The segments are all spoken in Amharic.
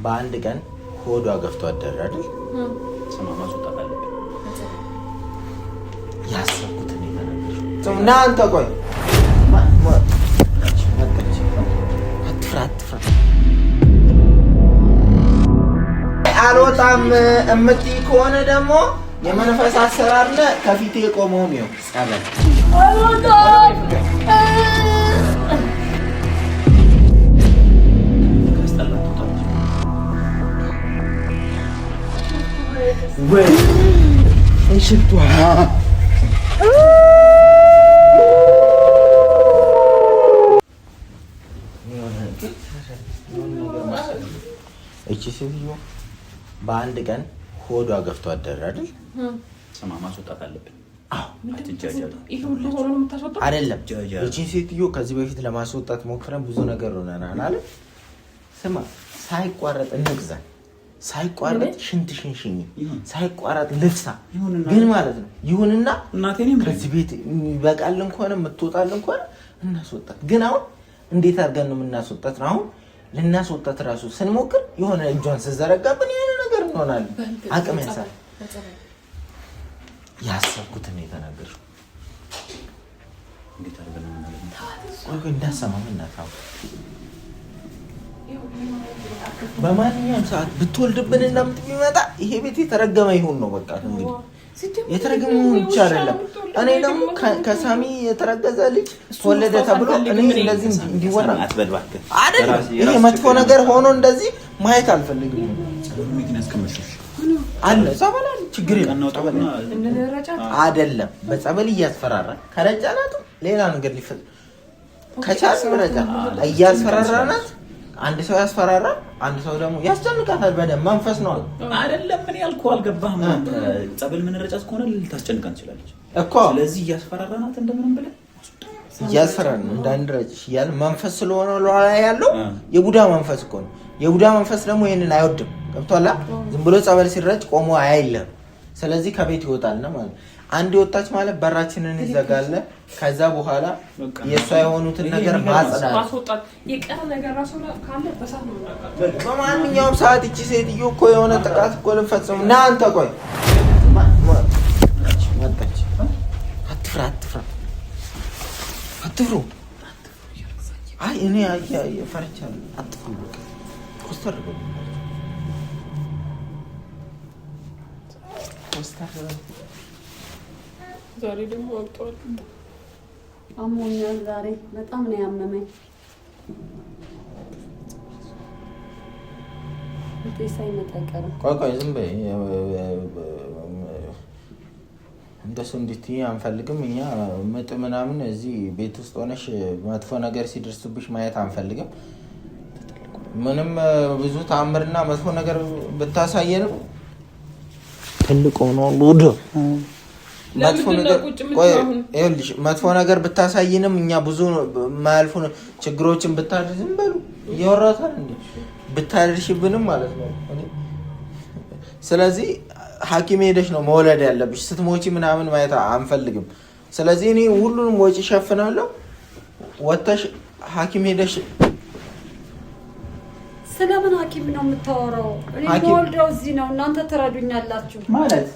በአንድ ቀን ሆዷ ገፍቶ አደረ አይደል? ሰማማቱ ተባለ ያሰብኩት ነው የተናገረው። እና አንተ ቆይ አትፍራ አልወጣም እምትይ ከሆነ ደግሞ የመንፈስ አሰራር ነው ከፊቴ ቆመው ነው ጸበል አልወጣም ወይ እንሽቷ እቺ ሴትዮ በአንድ ቀን ሆዷ ገፍቶ አደረ አይደል? ሰማማቱ ተጣጣለብን። አዎ ምንድነው አይደለም። እቺ ሴትዮ ከዚህ በፊት ለማስወጣት ሞክረን ብዙ ነገር ሆነናል አለ። ስማ ሳይቋረጥ እንግዛ ሳይቋረጥ ሽንሽኝ ሳይቋረጥ ልፍሳ ግን ማለት ነው ይሁንና እናቴንም ከዚህ ቤት ይበቃል እንኳን የምትወጣል እንኳን እናስወጣት። ግን አሁን እንዴት አድርገን ነው የምናስወጣት? አሁን ልናስወጣት ራሱ ስንሞክር የሆነ እጇን ስዘረጋብን የሆነ ነገር እንሆናለን። አቅም ያሳል። ያሰብኩት ነው የተናገረው። እንዴት አድርገን ነው ቆይ እንዳሰማም እናታው በማንኛውም ሰዓት ብትወልድብን እና ምትመጣ ይሄ ቤት የተረገመ ይሁን ነው በቃ። እንግዲህ የተረገመ ብቻ አይደለም። እኔ ደግሞ ከሳሚ የተረገዘ ልጅ ወለደ ተብሎ እኔ እንደዚህ እንዲወራ አይደለም። ይሄ መጥፎ ነገር ሆኖ እንደዚህ ማየት አልፈልግም። አለ ጸበል ችግር የለም አይደለም። በጸበል እያስፈራራ ከረጫናት ሌላ ነገር ሊፈጥ ከቻል ረጫ እያስፈራራናት አንድ ሰው ያስፈራራ አንድ ሰው ደግሞ ያስጨንቃታል። በደም መንፈስ ነው አይደለም። ምን ያልኩህ አልገባህም? ጸበል ምን ረጫት ከሆነ ልታስጨንቃን ትችላለች እኮ። ስለዚህ እያስፈራራናት እንደምንም ብለን እያስፈራራን እንዳንረጭሽ እያለ መንፈስ ስለሆነ ያለው የቡዳ መንፈስ እኮ ነው። የቡዳ መንፈስ ደግሞ ይሄንን አይወድም። ገብቶሃል? ዝም ብሎ ጸበል ሲረጭ ቆሞ አይልም። ስለዚህ ከቤት ይወጣልና ማለት አንድ ወጣች ማለት በራችንን ይዘጋል። ከዛ በኋላ የሷ የሆኑትን ነገር ማጽዳት የቀረ ነገር ራሱ ካለ በሳት ነው ማለት በማንኛውም ሰዓት እቺ ሴትዮ እኮ የሆነ ጥቃት እኮ ልፈጽም እና አንተ ቆይ መጣች። አትፍሩ። አይ እኔ ፈርቻለሁ። አትፍሩ። ኮስተር በሉ ዛሬ ደግሞ ወጥቷል። አሞኛል። ዛሬ በጣም ነው ያመመኝ። ቆይ ዝም በይ። እንደሱ እንድትይ አንፈልግም እኛ። ምጥ ምናምን እዚህ ቤት ውስጥ ሆነሽ መጥፎ ነገር ሲደርስብሽ ማየት አንፈልግም። ምንም ብዙ ተአምርና መጥፎ ነገር ብታሳየንም ትልቅ ሆኖ ሉድ መጥፎ ነገር ብታሳይንም እኛ ብዙ ማያልፉ ችግሮችን ብታደርስ ዝም በሉ እያወራታል እንዴ ብታደርሽብንም ማለት ነው። ስለዚህ ሐኪም ሄደሽ ነው መውለድ ያለብሽ። ስትሞቺ ምናምን ማየት አንፈልግም። ስለዚህ እኔ ሁሉንም ወጪ ሸፍናለሁ። ወጥተሽ ሐኪም ሄደሽ ስለምን ሐኪም ነው የምታወራው? እኔ ወልደው እዚህ ነው እናንተ ተረዱኛላችሁ ማለት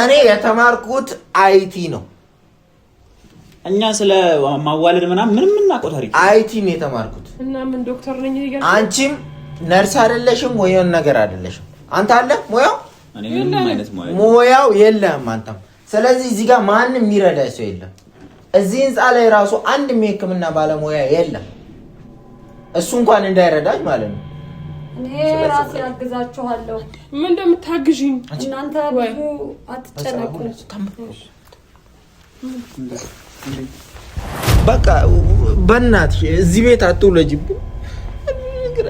እኔ የተማርኩት አይቲ ነው። እኛ ስለ ማዋለድ ምናምን ምንም እናውቀው ታሪክ አይቲ ነው የተማርኩት። እና ምን ዶክተር ነኝ ይገርም። አንቺም ነርስ አይደለሽም ወይ የሆነ ነገር አይደለሽም። አንተ አለ ሙያው እኔ ምንም አይነት ሙያው የለም አንተም። ስለዚህ እዚህ ጋር ማንም የሚረዳ ሰው የለም። እዚህ ህንጻ ላይ ራሱ አንድ የሕክምና ባለሙያ የለም። እሱ እንኳን እንዳይረዳኝ ማለት ነው። እኔ ራሴ አግዛችኋለሁ። ምን እንደምታግዢኝ እናንተ ብዙ አትጨነቁ። በቃ በእናትሽ እዚህ ቤት አትውለጂብኝ።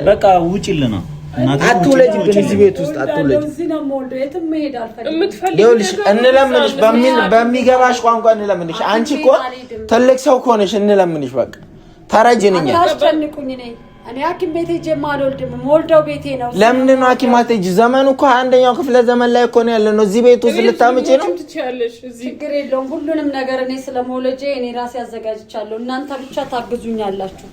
በቃ ውጪልና አትውለጂብኝ። እዚህ ቤት ውስጥ አትውለጂ። እዚህ ነው የምወልደው። የትም መሄድ አልፈልግም። ይኸውልሽ እንለምንሽ በሚገባሽ ቋንቋ እንለምንሽ። አንቺ እኮ ትልቅ ሰው ከሆነሽ እንለምንሽ። በቃ ተረጅንኛ አታስጨንቁኝ። እኔ ሐኪም ቤት ሄጄ ማልወልድም ሞልደው ቤቴ ነው። ለምንድን ነው ሐኪም አትሄጂ? ዘመኑ እኮ አንደኛው ክፍለ ዘመን ላይ እኮ ነው ያለነው። እዚህ ቤት ውስጥ ልታምጪ ነው? ችግር የለውም። ሁሉንም ነገር እኔ ስለመውለጄ እኔ ራሴ አዘጋጅቻለሁ። እናንተ ብቻ ታግዙኛላችሁ።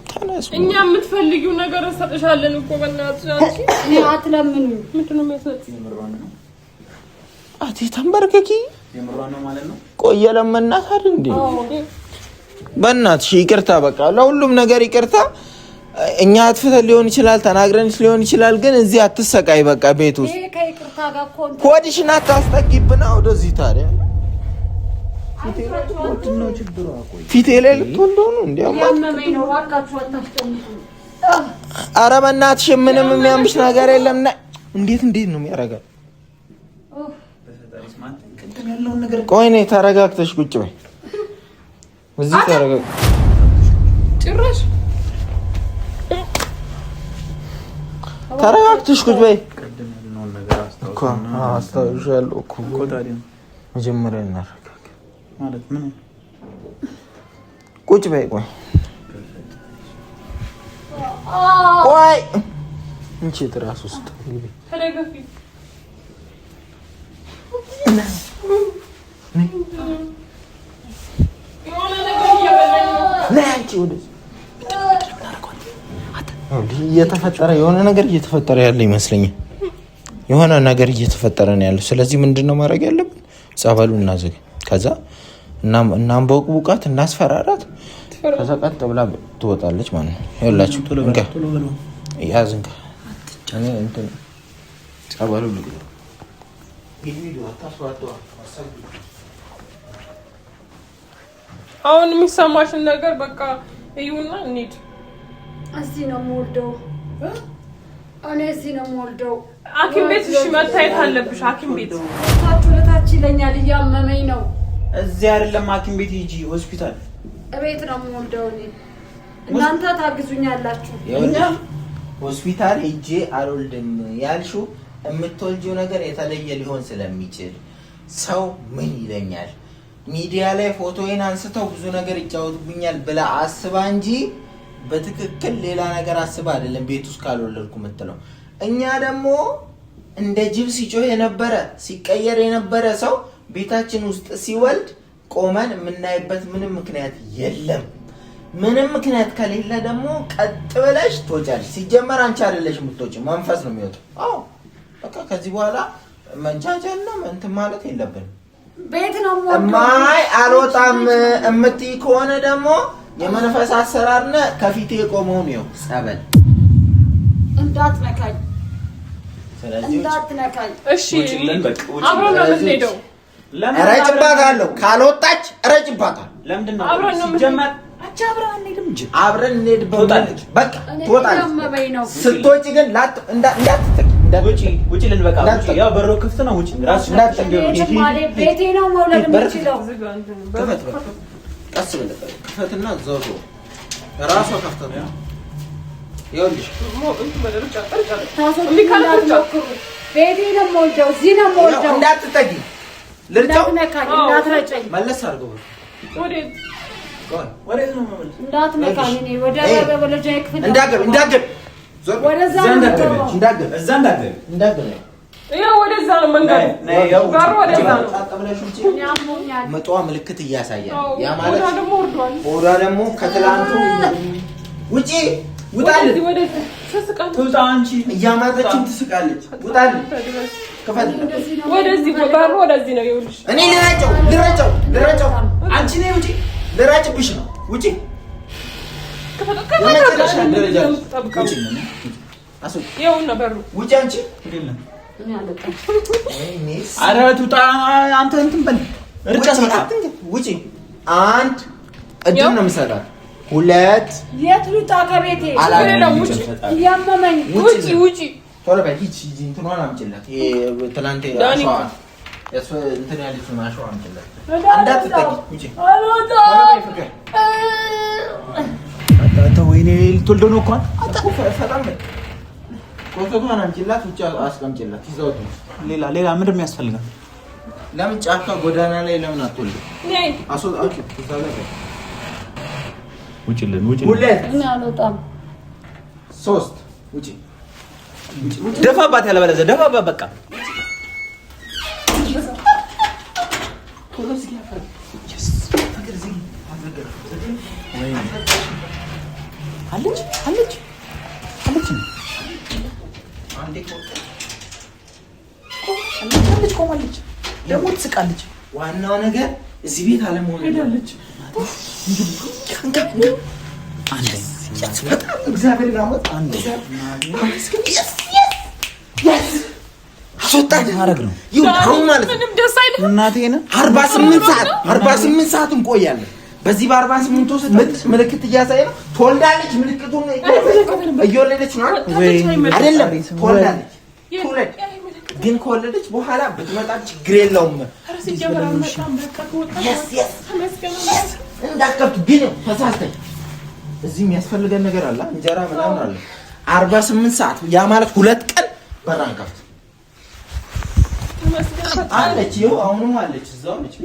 እኛ የምትፈልጊው ነገር እንሰጥሻለን እኮ በእናትሽ። አንቺ እኔ አትለምኑ። ምንድነው የሚያስፈልግ? የምሯን ነው አቲ ተንበርከኪ። የምሯን ነው ማለት ነው። ቆየ ለመናት አይደል እንዴ? በእናትሽ ይቅርታ፣ በቃ ለሁሉም ነገር ይቅርታ። እኛ አጥፍተን ሊሆን ይችላል፣ ተናግረንሽ ሊሆን ይችላል፣ ግን እዚህ አትሰቃይ። በቃ ቤት ውስጥ ይሄ ከይቅርታ ጋር ኮን ሆድሽን አታስጠቂብና ወደዚህ። ታዲያ ነው ችግሩ። አቆይ ፊቴ ላይ ልትወልደው ነው እንዴ? ያመመኝ ነው። ዋካችሁ አታስጨንቁ። ኧረ በእናትሽ ምንም የሚያምሽ ነገር የለም። እንዴት ነው የሚያረጋው? በፈጣሪስ ማለት ቅድም ያለውን ነገር ቆይ ነይ፣ ተረጋግተሽ ቁጭ በይ። እዚህ ተረጋግ። ጭራሽ ተረጋግተሽ ቁጭ በይ። ቅድም ያለውን ነገር አስታውሻለሁ እኮ። ታዲያ መጀመሪያ እናረጋግ ማለት ምን? ቁጭ በይ። ቆይ እንቺ ትራስ ውስጥ ተረጋጊ። እየተፈጠረ የሆነ ነገር እየተፈጠረ ያለ ይመስለኛል። የሆነ ነገር እየተፈጠረ ነው ያለው። ስለዚህ ምንድነው ማድረግ ያለብን? ጸበሉ እናዘግ፣ ከዛ እናንበው ቡቃት እናስፈራራት፣ ከዛ ቀጥ ብላ ትወጣለች ማለት ነው። ይኸውላችሁ እንካ ያዝ እንካ እኔ እንትን ጸበሉ ልግባ አሁን የሚሰማሽን ነገር በቃ እዩና እንሂድ። እዚህ ነው የምወልደው። እኔ እዚህ ነው የምወልደው። ሐኪም ቤት እሺ፣ መታየት አለብሽ ሐኪም ቤት። ታችሁ ለታች ይለኛል፣ እያመመኝ ነው። እዚህ አይደለም ሐኪም ቤት ሂጂ፣ ሆስፒታል። እቤት ነው የምወልደው እኔ። እናንተ ታግዙኛላችሁ። እኛ ሆስፒታል ሂጄ አልወልድም ያልሽው የምትወልጂው ነገር የተለየ ሊሆን ስለሚችል ሰው ምን ይለኛል፣ ሚዲያ ላይ ፎቶዬን አንስተው ብዙ ነገር ይጫወቱብኛል ብላ አስባ እንጂ በትክክል ሌላ ነገር አስባ አይደለም ቤት ውስጥ ካልወለድኩ የምትለው። እኛ ደግሞ እንደ ጅብ ሲጮህ የነበረ ሲቀየር የነበረ ሰው ቤታችን ውስጥ ሲወልድ ቆመን የምናይበት ምንም ምክንያት የለም። ምንም ምክንያት ከሌለ ደግሞ ቀጥ ብለሽ ትወጫለሽ። ሲጀመር አንቺ አይደለሽ የምትወጪው፣ መንፈስ ነው የሚወጣው። አዎ በቃ ከዚህ በኋላ መንጃጃና እንትን ማለት የለብንም። ቤት ነው የምወልደው። ማይ አልወጣም እምትይ ከሆነ ደግሞ የመንፈስ አሰራርነ ከፊቴ የቆመው ነው ጸበል። እንዳትነካኝ፣ ስለዚህ እንዳትነካኝ። እሺ ውጪልን፣ በቃ ውጪ። አብረን ነው የምንሄደው። እረጭባታለሁ። ካልወጣች እረጭባታለሁ። ለምንድን ነው አብረን ነው ሲጀመር አንቺ አብረን አንሄድም እንጂ አብረን እንሄድ። ትወጣለች፣ በቃ ትወጣለች። ያመመኝ ነው። ስትወጪ ግን እንዳትጠቂ። ውጪ ልን፣ በቃ ውጪ። ያው በሩ ክፍት ነው። ውጪ ራስሽ ቤቴ ነው መውለድ የምችለው። ክፈት፣ ቀስ ብለህ ክፈትና ዘውቶ ራሷ ከፍተት ነው። ይኸውልሽ ቤቴ ነው የምወልደው፣ እዚህ ነው የምወልደው። እንዳትጠጊ፣ ልርጫው፣ እንዳትረጨኝ፣ መለስ አድርገው። ወዴት ነው ማለት? እንዳትነካኝ። እኔ ወደ ወለጃዬ ክፍል እንዳትገቢ፣ ወደዛ እንዳትገቢ። ያው ወደዛ ነው መንገዱ፣ ጋር ወደዛ ነው። መጧ ምልክት እያሳያል። ያ ሆዷ ማለት ደግሞ ወርዷል። ሆዷ ደግሞ ከትላንቱ ውጪ ውጣልኝ። ትውጣ፣ አንቺ እያማጠችም ትስቃለች። ውጣልኝ፣ ክፈት። ወደዚህ ባሩ ወደዚህ ነው። ይኸውልሽ እኔ ልረጨው። አንቺ ነይ ውጪ፣ ልረጭብሽ ነው። ውጪ፣ የመጨረሻ ደረጃ ውጪ። አስወጪ፣ ይኸውና በሩ ውጪ። አንቺ ኧረ ትውጣ። አንተ እንትን በል ውጪ። አንድ እድል ነው የምሰጣት። ሁለት የት ልውጣ ከቤቴ? እያመመኝ። ውጪ። ቶሎ በይ ሂጂ። እንትኗን አምጪላት። ትናንት እንትን ያለችውን አሸዋ አምጪላት። እንዳትጠጊ። ውጪ። ወይኔ ልትወልደው ነው እኮ። ፈጣን በይ። ኮተቷን አምጪላት። ውጪ አስቀምጪላት። ይዘውት ነው። ሌላ ምንድን ነው የሚያስፈልጋል? ለምን ጫካ ጎዳና ላይ ለምን አትወልድም? አስወጣ። እዛ ላይ ውጪልን። ሁለት እኔ አልወጣም። 3 ውጪ ደፋባት ያለበለዚያ ደፋባት በቃ አለች ቆማለች ደግሞ ትስቃለች። ዋናው ነገር እዚህ ቤት አለመሆን ሄዳለች። እግዚአብሔር ናመጣ አንዴ አስወጣት ማድረግ ነው ይሁን ማለት ምንም ደስ አይልም። እናቴን 48 ሰዓት እንቆያለን። በዚህ በ48 ውስጥ ምልክት እያሳየ ነው። ትወልዳለች። ምልክቱን እየወለደች ነው አይደለም? ትወልዳለች። ትወልድ ግን ከወለደች በኋላ ብትመጣ ችግር የለውም። እንዳትከብት ግን ተሳስተኝ። እዚህ የሚያስፈልገን ነገር አለ። እንጀራ ምናምን አለ። 48 ሰዓት ያ ማለት 2 ቀን በራን ከፍት አለች። ይኸው አሁንም አለች። እዛው ነች።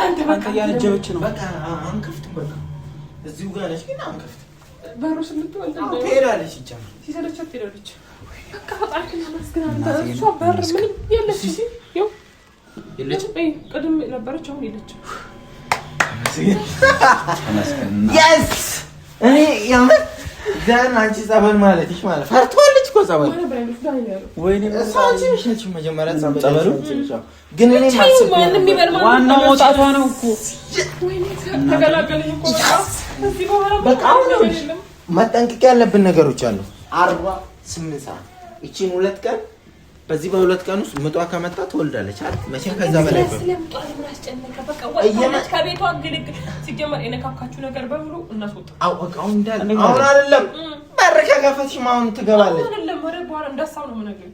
አንተ ያነጀበች ነው። በቃ አንከፍትም። በቃ እዚሁ ጋር ነች። ግን አንከፍትም። በሩ ስምትወልድ ትሄዳለች። ይቻላል ሲሰለቻት ትሄዳለች። በቃ ፈጣሪና መስገናታ እሷ በር ምንም የለች። ይኸው የለች። ቅድም ነበረች፣ አሁን የለች። yes እኔ ያመት ዛን አንቺ ጸበል ማለትሽ ማለት ፈርቷለች እኮ ጸበል ወይኔ እሳች ነሽ መጀመሪያ ጸበሉ ግን እኔ ማስብ ዋናው መውጣቷ ነው እኮ ወይኔ ተገላገለኝ እኮ እዚህ በኋላ በቃ መጠንቀቅ ያለብን ነገሮች አሉ። 48 ሰዓት እቺን 2 ቀን በዚህ በ2 ቀን ውስጥ ምጧ ከመጣ ትወልዳለች አይደል? መቼም ከዛ በላይ ስለምጧ ለምራስጨነቀ በቃ ወጣች ከቤቷ ግልግ ሲጀመር የነካካችሁ ነገር በሙሉ እናስወጣ። አሁን እንዳለ አሁን አይደለም በረካ ከፈትሽ ማውን ትገባለች። አይደለም ወደ በኋላ እንዳሳው ነው ነገር።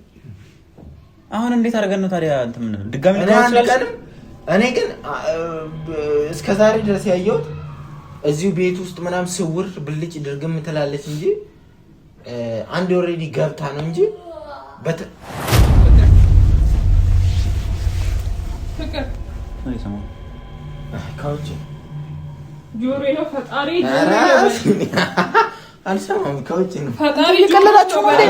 አሁን እንዴት አድርገን ነው ታዲያ እንትን ምን ድጋሚ ነው? እኔ ግን እስከዛሬ ድረስ ያየሁት እዚሁ ቤት ውስጥ ምናምን ስውር ብልጭ ድርግም ትላለች እንጂ አንድ ኦሬዲ ገብታ ነው እንጂ ፍቅር ነው ሰሞን ካውጭ ጆሮ ነው ፈጣሪ አልሰማም። ካውጭ ነው ፈጣሪ ይከለላችሁ ማለት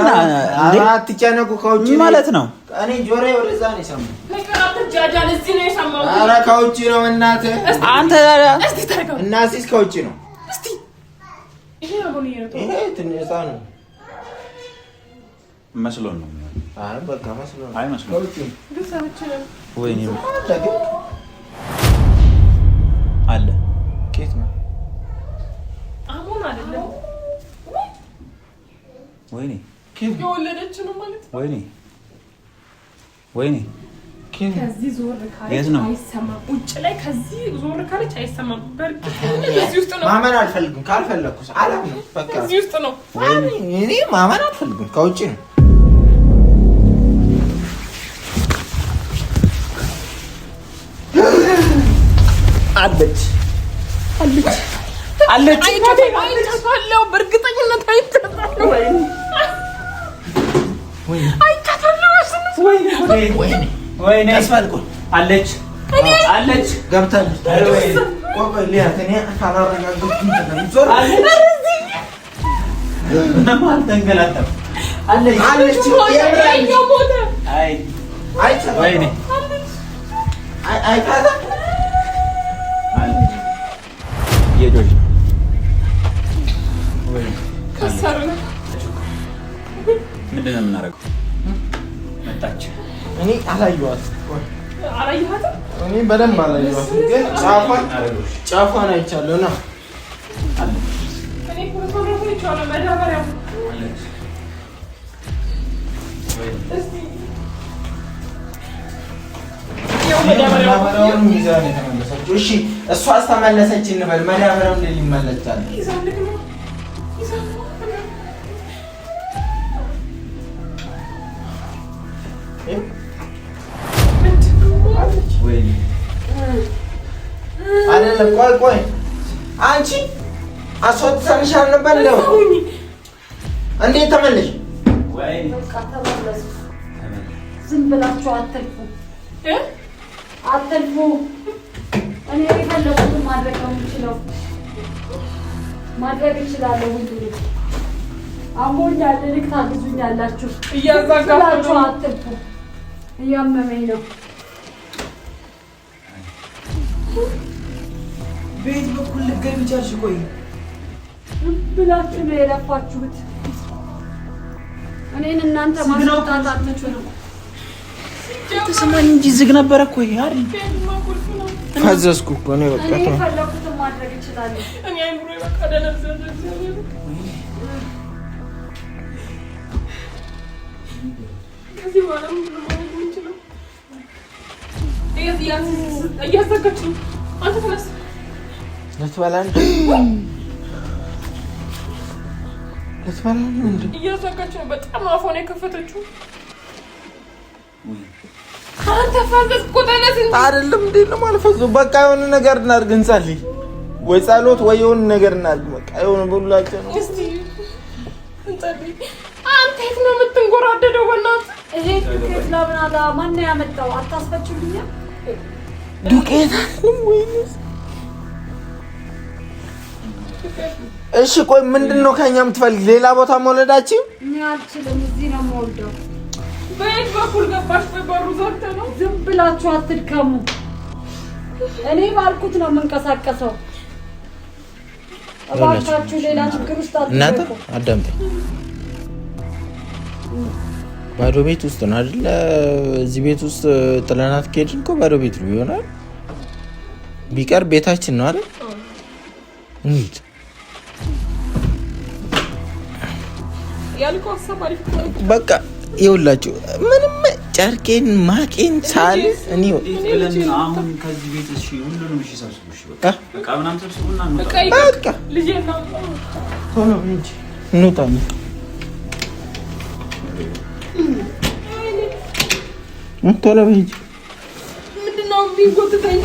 አትጨነቁ። ካውጭ ማለት ነው። እኔ ጆሮ ወደዛ ነው የሰማው። ፍቅር አትጃጃል። እዚህ ነው የሰማው። ኧረ ካውጭ ነው እናትህ። አንተ እስቲ ታርጋው እናትህ ካውጭ ነው። እስቲ ይሄ አሁን ይሄ ትንሽ ነው መስሎን ነው። አይ በቃ መስሎን አይ መስሎን ካውጭ ግሳችን ወይኔ አለ ኬት ነው አሁን አይደለም ወይኔ የወለደች ነው ማለት ወይኔ ከዚህ ዞር ካለች አይሰማም። ውጭ ላይ ከዚህ ዞር ካለች አይሰማም። በርግጥ እዚህ ውስጥ ነው። ማመን አልፈልግም። ካልፈለኩስ አላም ነው በቃ እዚህ ውስጥ ነው። እኔ ማመን አልፈልግም። ከውጭ ነው አለች አይታለው በእርግጠኝነት አይታለው። ወይኔ አስፋልኩ አለች ገብታለች። ቆይ ሊያት እኔ ካላረጋግጥኩኝ ዞር ማን ተንገላታው አለች አይ ወይኔ አይታታ የዶጅ ከሰርነ ምንድን ነው የምናደርገው? መጣች። እኔ አላየኋትም። አላየኋትም። እኔ በደንብ አላየኋትም፣ ግን ጫፏን አይቻለሁ። ና እኔ ፎቶግራፍ ይቻላል መዳበሪያ እስቲ መዳበሪያውን ሚዛን የተመለሰችው። እሺ እሷ አስተመለሰች እንበል፣ መዳበሪያው እንደ ሊመለሳል ይዛልክ ነው ወይኔ አይደለም። ቆይ አንቺ አስወጥተንሽ አልነበር እንደው እንዴት ተመለሽ? ወይኔ በቃ ተመለሱ። ዝም ብላችሁ አትልፉ። እኔ የፈለኩትን ማድረግ ነው የምችለው። ማድረግ እችላለሁ ሁሉ አሞኛል ልክ ታግዙኛላችሁ። እያዛጋችሁ አትልፉ። እያመመኝ ነው። ቤት በኩል ልትገቢ ቻልሽ? ቆይ ብላችሁ ነው የለፋችሁት። እኔን እናንተ ማስወጣት አትችሉም። ተሰማኝ እንጂ ዝግ ነበረ እኮ ይሄ አይደል? ፈዘዝኩ እኮ ነው በቃ። እኔ ፈለኩትን ማድረግ እችላለሁ። እኔ አይምሮ በቃ ደነዘዘ። ከዚህ በኋላ ምንድን ነው ማድረግ የምንችለው? እያዘጋች ነው። አንተ ተነስ። ልትበላ ነው እንዴ? እያዘጋች ነው። በጣም አፏን የከፈተችው። አንተ ፈዘዝ እኮ ተነስ እንጂ አይደለም እንዴ ነው ማለት ፈዘዝ። በቃ የሆነ ነገር እናድርግ፣ እንጸልይ ወይ ጸሎት ወይ የሆነ ነገር እናድርግ። በቃ የሆነ ብሉላችሁ ነው። እስቲ እንጸልይ። አንተ የት ነው የምትንጎራደደው? በእናትህ ይሄ ዱቄት ለምን ማን ያመጣው? አታስፈጭልኝም? ዱቄት አለም ወይስ? እሺ ቆይ ምንድነው ከኛ የምትፈልግ? ሌላ ቦታ መውለዳችን? እኔ አልችልም። እዚህ ነው የምወልደው። በየት በኩል ገባሽ? በበሩ ዘግተህ ነው? ዝም ብላችሁ አትድከሙ። እኔ ባልኩት ነው የምንቀሳቀሰው። እባካችሁ ሌላ ችግር ውስጥ እናንተ አትገቡ። አዳምጠኝ። ባዶ ቤት ውስጥ ነው አይደል? እዚህ ቤት ውስጥ ጥለናት ከሄድን እኮ ባዶ ቤት ነው ይሆናል። ቢቀር ቤታችን ነው አይደል? እንዴ ያልከው ሀሳብ አሪፍ ነው። በቃ ይኸውላችሁ ምንም ጨርቄን ማቄን ሳል እኔ ብለን አሁን ከዚህ ቤት እሺ ሁሉንም እሺ ሰብስቡሽ በቃ በቃ ምናምን ሰብስቡና ነው በቃ ልጄ ነው ቶሎ እንጂ እንውጣ። ቶሎ እንጂ ምንድነው የሚጎትተኝ?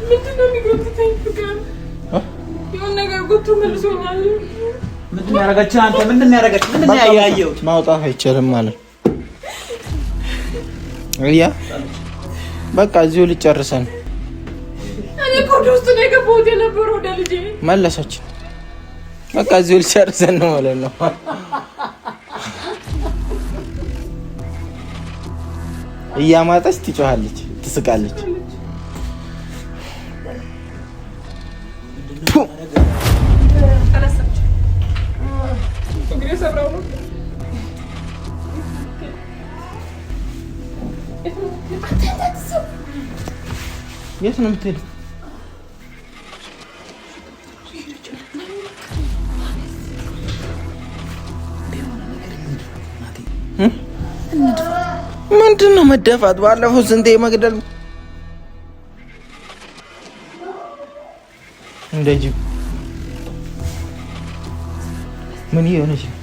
ምንድነው የሚጎትተኝ? ፍቅር የሆነ ነገር ጎትቶ መልሶኛል። ምንድን ያደረጋችሁ አንተ? ምንድን ያደረጋችሁ? ምንድን ያያየው? ማውጣት አይቻልም ማለት እያ በቃ እዚሁ ልጨርሰን። እኔ ኮድ ውስጥ ነው የገባሁት የነበረው ወደ ልጄ መለሰች። በቃ እዚሁ ልጨርሰን ነው ማለት ነው። እያማጠች ትጮሃለች፣ ትስቃለች። የት ነው የምትሄደው? ምንድን ነው መደፋት? ባለፈው ስንቴ መግደል እንደ ጅብ ምን እየሆነች ነው?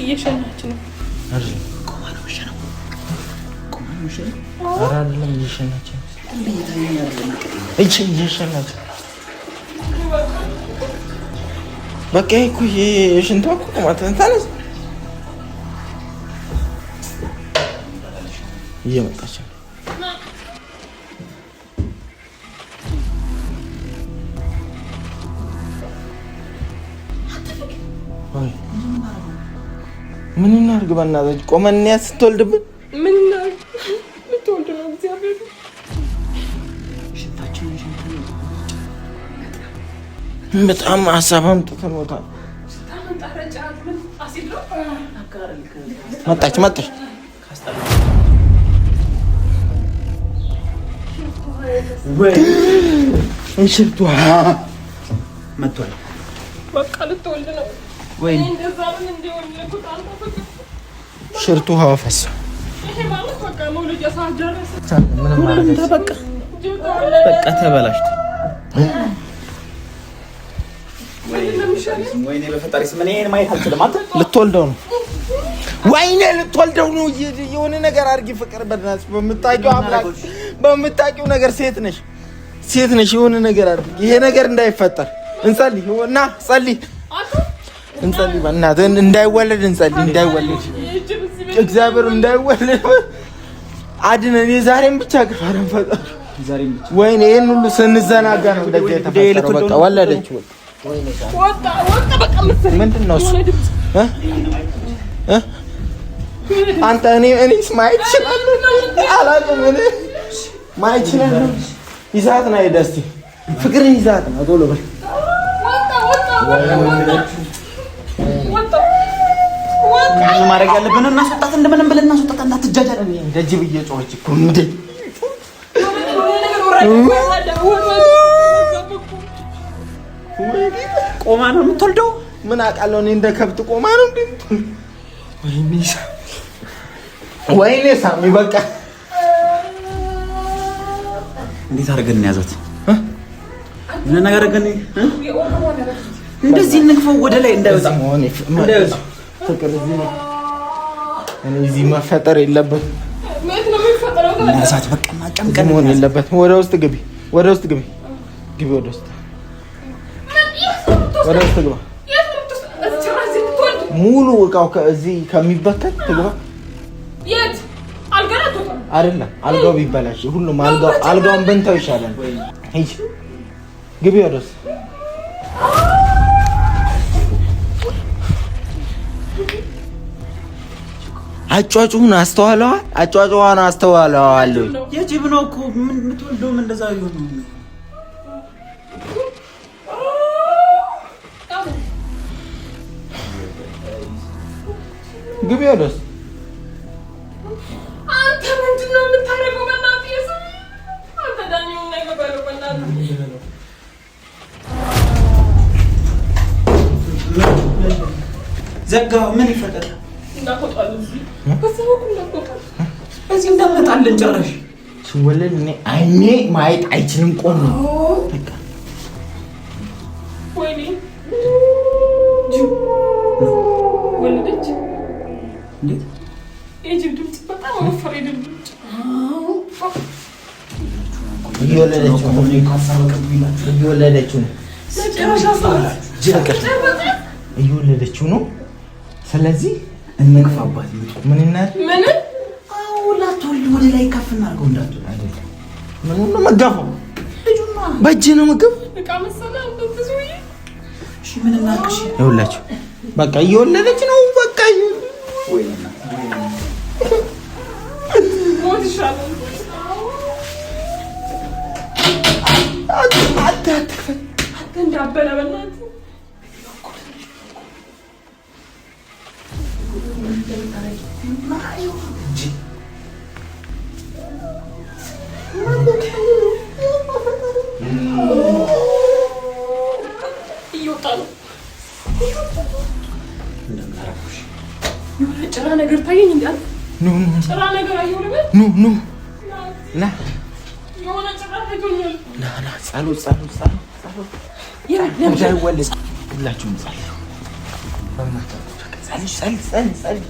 እየሸናች ነው። አይደለም እየሸናች ነው። እየሸናች በቃ እኮ የሽንቷ እኮ ቁማት ተነስ። እየመጣች ነው። ምን እናድርግ? በእናትህ ቆመን እንያዝ። ስትወልድብን ምን እናድርግ? ልትወልድ ነው። እግዚአብሔር በጣም ሀሳብ አምጥተንታል። መጣች እንሽርቷ መጥቷል። በቃ ልትወልድ ነው ወይ? እንደዛ ምን እንደሆነ ለቁጣ ሽርቱ ሀፈስ ይሄ ማለት በቃ መውለጃ ሰዓት ደረሰ። ምንም ማለት በቃ ተበላሽቶ ወይኔ በፈጣሪ ስም እኔን ማየት አልችልም። አንተ ልትወልደው ነው። ወይኔ ልትወልደው ነው። የሆነ ነገር አድርጊ ፍቅር በእናትሽ በምታውቂው አምላክ በምታውቂው ነገር ሴት ነሽ የሆነ ነገር አድርጊ። ይሄ ነገር እንዳይፈጠር እንጸልይ እና ጸልይ እንጸልይ በእናትህ እንዳይወለድ እንጸልይ እንዳይወለድ እግዚአብሔር እንዳይወለድ አድነን። የዛሬን ብቻ ከፈረን ፈጣሪ ወይኔ ይሄን ሁሉ ስንዘናጋ ነው እንደዚህ የተፈጠረው። በቃ ወለደች። ወጣ በቃ ምንድን ነው እሱ? አንተ እኔስ ማየት እችላለሁ አላውቅም። እኔ ማየት እችላለሁ። ይዛት ነው ደስቲ ፍቅርን ይዛት ነው ቶሎ በል ወጣ ማድረግ ያለብን እናስወጣት እንደምንም ብለን እናስወጣት። እንዳትጃጃል ደጅ ብዬ ጮኸች እኮ እንዴ ቆማ ነው የምትወልደው። ምን አውቃለሁ እኔ እንደ ከብት ቆማ ነው እንዴ? ወይኔ ሳሚ በቃ እንዴት አድርገን ያዛት? ምን ነገር አድርገን እንደዚህ እንግፈው ወደ ላይ እንዳይወጣ ፍቅር እዚህ መፈጠር የለበትም። እናዛት በቃ ማጨምቀን መሆን የለበትም። ወደ ውስጥ ግቢ ወደ ውስጥ ግቢ ወደ ውስጥ ግባ። ሙሉ እቃው ከዚህ ከሚበከል ትግባ። የት አልገራቱ አይደለም አልጋው ቢበላሽ ሁሉም አልጋውን በንታው ይሻላል። ሂጂ ግቢ ወደ ውስጥ አጫጩን አስተዋለዋል። አጫጫዋን አስተዋለዋል። የጅብ ነው እኮ ምን ምትወልደውም እንደዛ ይሆን ነው። ግቢ ወደ ውስጥ። አንተ ምንድን ነው የምታደርገው? በእናትህ የሰው አንተ ዳኛውን ነገር በለው በእናትህ ዘጋው። ምን ይፈጠራል? እንዳትወጣል እዚህ በሰው ሁሉ እንዳትወጣል እዚህ እንዳመጣልን ጨረሽ ሲወለድ እኔ አይኔ ማየት አይችልም። ቆም በቃ ወይኔ ወለደች። እንዴት የጅብ ድምፅ በጣም ወፈረ። ድምፅ እየወለደችው ነው። ስለዚህ እንግፋባት። ምን እናት ምን ላትወልድ ወደ ላይ ከፍ እናድርገው። እንዳትወልድ አይደለም ምን ነው መጋፋው? ልጁማ በእጅ ነው ምግብ እቃ መሰለህ እንደዚህ ወይ እሺ ምን እናድርግሽ? ይኸውላችሁ በቃ እየወለደች ነው። በቃ ወይኔ ሞት ይሻላል። እንዳበለ በእናትህ እየወጣ ነው። የሆነ ጭራ ነገር ታየኝ። እንዳል ጭራ ነገር አየሁ ልበል። ኑ ና የሆነ ጭራ ታየኛል። ና ጸሎት እንዳይወለድ ሁላችሁም ጸልዩ። ጸልይ